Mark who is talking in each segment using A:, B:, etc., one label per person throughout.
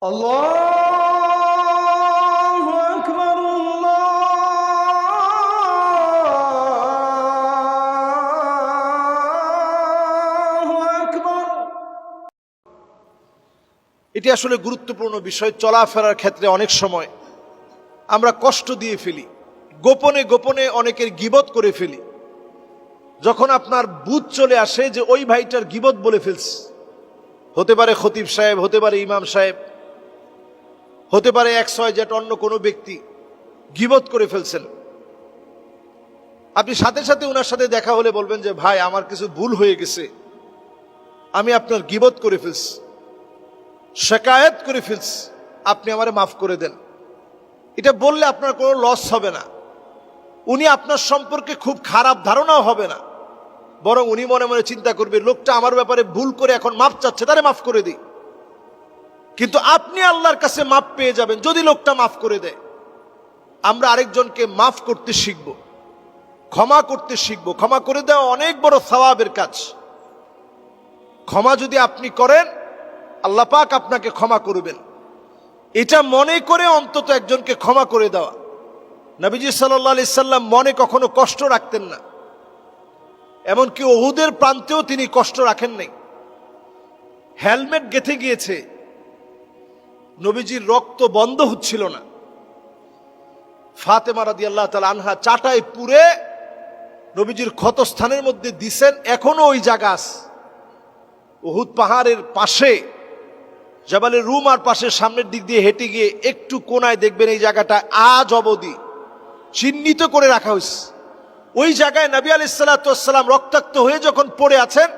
A: আল্লাহু আকবার, আল্লাহু আকবার।
B: এটি আসলে গুরুত্বপূর্ণ বিষয়। চলাফেরার ক্ষেত্রে অনেক সময় আমরা কষ্ট দিয়ে ফেলি, গোপনে গোপনে অনেকের গীবত করে ফেলি। যখন আপনার বুঝ চলে আসে যে ওই ভাইটার গীবত বলে ফেলছে, হতে পারে খতিব সাহেব, হতে পারে ইমাম সাহেব, হতে পারে XYZ অন্য কোনো ব্যক্তি গীবত করে ফেলছেন, আপনি সাথে সাথে ওনার সাথে দেখা হলে বলবেন যে ভাই আমার কিছু ভুল হয়ে গেছে, আমি আপনার গীবত করে ফেলছি, শিকায়েত করে ফেলছি, আপনি আমারে মাফ করে দেন। এটা বললে আপনার কোনো লস হবে না, উনি আপনার সম্পর্কে খুব খারাপ ধারণাও হবে না, বরং উনি মনে মনে চিন্তা করবে লোকটা আমার ব্যাপারে ভুল করে এখন মাফ চাচ্ছে, তারে মাফ করে দিই। কিন্তু আপনি আল্লাহর কাছে মাফ পেয়ে যাবেন যদি লোকটা মাফ করে দেয়। আমরা আরেকজনকে মাফ করতে শিখব, ক্ষমা করতে শিখব। ক্ষমা করে দেওয়া অনেক বড় সওয়াবের কাজ। ক্ষমা যদি আপনি করেন, আল্লাহ পাক আপনাকে ক্ষমা করবেন, এটা মনে করে অন্তত একজনকে ক্ষমা করে দেওয়া। নবীজি সাল্লাল্লাহু আলাইহি সাল্লাম মনে কখনো কষ্ট রাখতেন না, এমনকি উহুদের প্রান্তেও তিনি কষ্ট রাখেন নাই। হেলমেট গেঁথে গিয়েছে, নবীজির রক্ত বন্ধ হচ্ছিল না। ফাতেমা রাদিয়াল্লাহু তাআলা আনহা চাটাই পুরে নবীজির ক্ষতস্থানের মধ্যে দিছেন, এখনো ওই জায়গা আছে। উহুদ পাহাড়ের পাশে, জাবালের রুমার পাশে সামনের দিক দিয়ে হেঁটে গিয়ে একটু কোনায় দেখবেন এই জায়গাটা আজ অবধি চিহ্নিত করে রাখা হয়েছে। ওই জায়গায় নবী আলাইহিস সালাতু ওয়াস সালাম রক্তাক্ত হয়ে যখন পড়ে আছেন,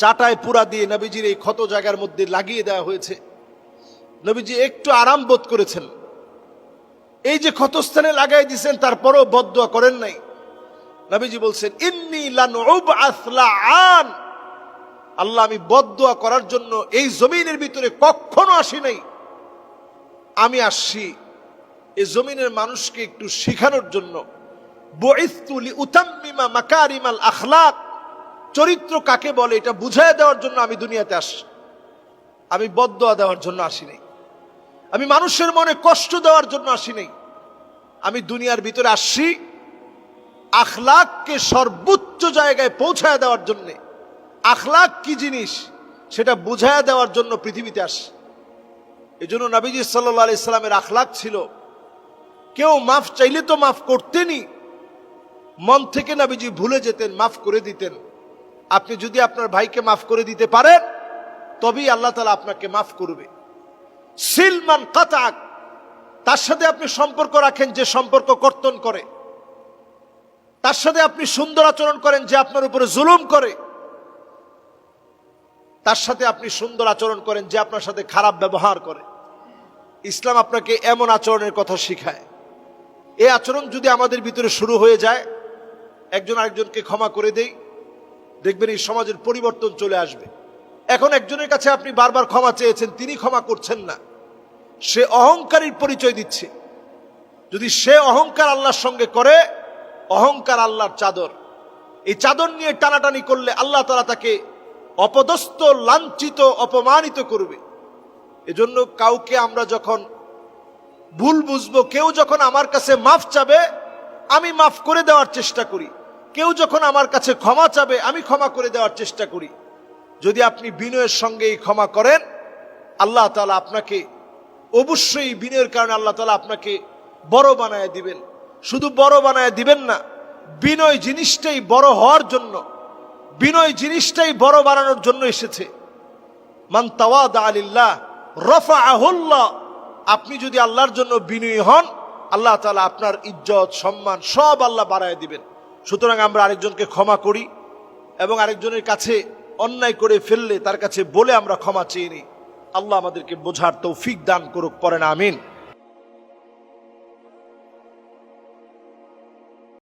B: চাটায় পুরা দিয়ে নবীজির এই ক্ষত জায়গার মধ্যে লাগিয়ে দেওয়া হয়েছে। নবীজি একটু আরাম বোধ করেছেন। এই যে ক্ষতস্থানে লাগাই দিয়েছেন, তারপরও বদদুয়া করেন নাই। নবীজি বলছেন ইন্নী লানুবআস লাআন, আল্লাহ আমি বদদুয়া করার জন্য এই জমিনের ভিতরে কখনো আসি নাই, আমি আসছি এই জমিনের মানুষকে একটু শিখানোর জন্য। বুইসতু লিউতাম্মিমা মাকারিমাল আখলাক, চরিত্র কাকে বলে এটা বুঝায় দেওয়ার জন্য আমি দুনিয়াতে আসছি, আমি বদদুয়া দেওয়ার জন্য আসি নাই, আমি মানুষের মনে কষ্ট দেওয়ার জন্য আসি নাই। আমি দুনিয়ার ভিতরে আসছি আখলাককে সর্বোচ্চ জায়গায় পৌঁছায় দেওয়ার জন্য। আখলাক কি জিনিস সেটা বুঝায়া দেওয়ার জন্য পৃথিবীতে আসে। এই জন্য নবীজি সাল্লাল্লাহু আলাইহি সাল্লামের আখলাক ছিল, কেউ মাফ চাইলে তো মাফ করতেনই, মন থেকে নবীজি ভুলে যেতেন, মাফ করে দিতেন। আপনি যদি আপনার ভাইকে মাফ করে দিতে পারেন, তবেই আল্লাহ তাআলা আপনাকে মাফ করবে। সিলমান কাতাক, তার সাথে আপনি সম্পর্ক রাখেন যে সম্পর্ক কর্তন করে, তার সাথে আপনি সুন্দর আচরণ করেন যে আপনার উপরে জুলুম করে, তার সাথে আপনি সুন্দর আচরণ করেন যে আপনার সাথে খারাপ ব্যবহার করে। ইসলাম আপনাকে এমন আচরণের কথা শিখায়। এই আচরণ যদি আমাদের ভিতরে শুরু হয়ে যায়, একজন আরেকজনকে ক্ষমা করে দেই, দেখবেন এই সমাজের পরিবর্তন চলে আসবে। এখন একজনের কাছে আপনি বারবার ক্ষমা চেয়েছেন, তিনি ক্ষমা করছেন না, সে অহংকারীর পরিচয় দিচ্ছে। যদি সে অহংকার আল্লাহর সঙ্গে করে, অহংকার আল্লাহর চাদর, এই চাদর নিয়ে টানাটানি করলে আল্লাহ তাআলা তাকে অপদস্থ, লাঞ্ছিত, অপমানিত করবে। এজন্য কাউকে আমরা যখন ভুল বুঝবো, কেউ যখন আমার কাছে মাফ চাবে আমি মাফ করে দেওয়ার চেষ্টা করি, কেউ যখন আমার কাছে ক্ষমা চাবে আমি ক্ষমা করে দেওয়ার চেষ্টা করি। যদি আপনি বিনয়ের সঙ্গে এই ক্ষমা করেন, আল্লাহ তাআলা আপনাকে অবশ্যই বিনয়ের কারণে আল্লাহ তাআলা আপনাকে বড় বানায় দিবেন। শুধু বড় বানায় দিবেন না, বিনয় জিনিসটাই বড় হওয়ার জন্য, বিনয় জিনিসটাই বড় বানানোর জন্য এসেছে। মান তাওয়াদা লিল্লাহ রাফাআহুল্লাহ, আপনি যদি আল্লাহর জন্য বিনয়ী হন, আল্লাহ তাআলা আপনার ইজ্জত, সম্মান সব আল্লাহ বাড়ায় দিবেন। সুতরাং আমরা আরেকজনকে ক্ষমা করি এবং আরেকজনের কাছে অন্যায় করে ফেললে তার কাছে বলে আমরা ক্ষমা চেয়ে নিই। আল্লাহ আমাদেরকে বোঝার তৌফিক দান করুক, পড়েন আমিন।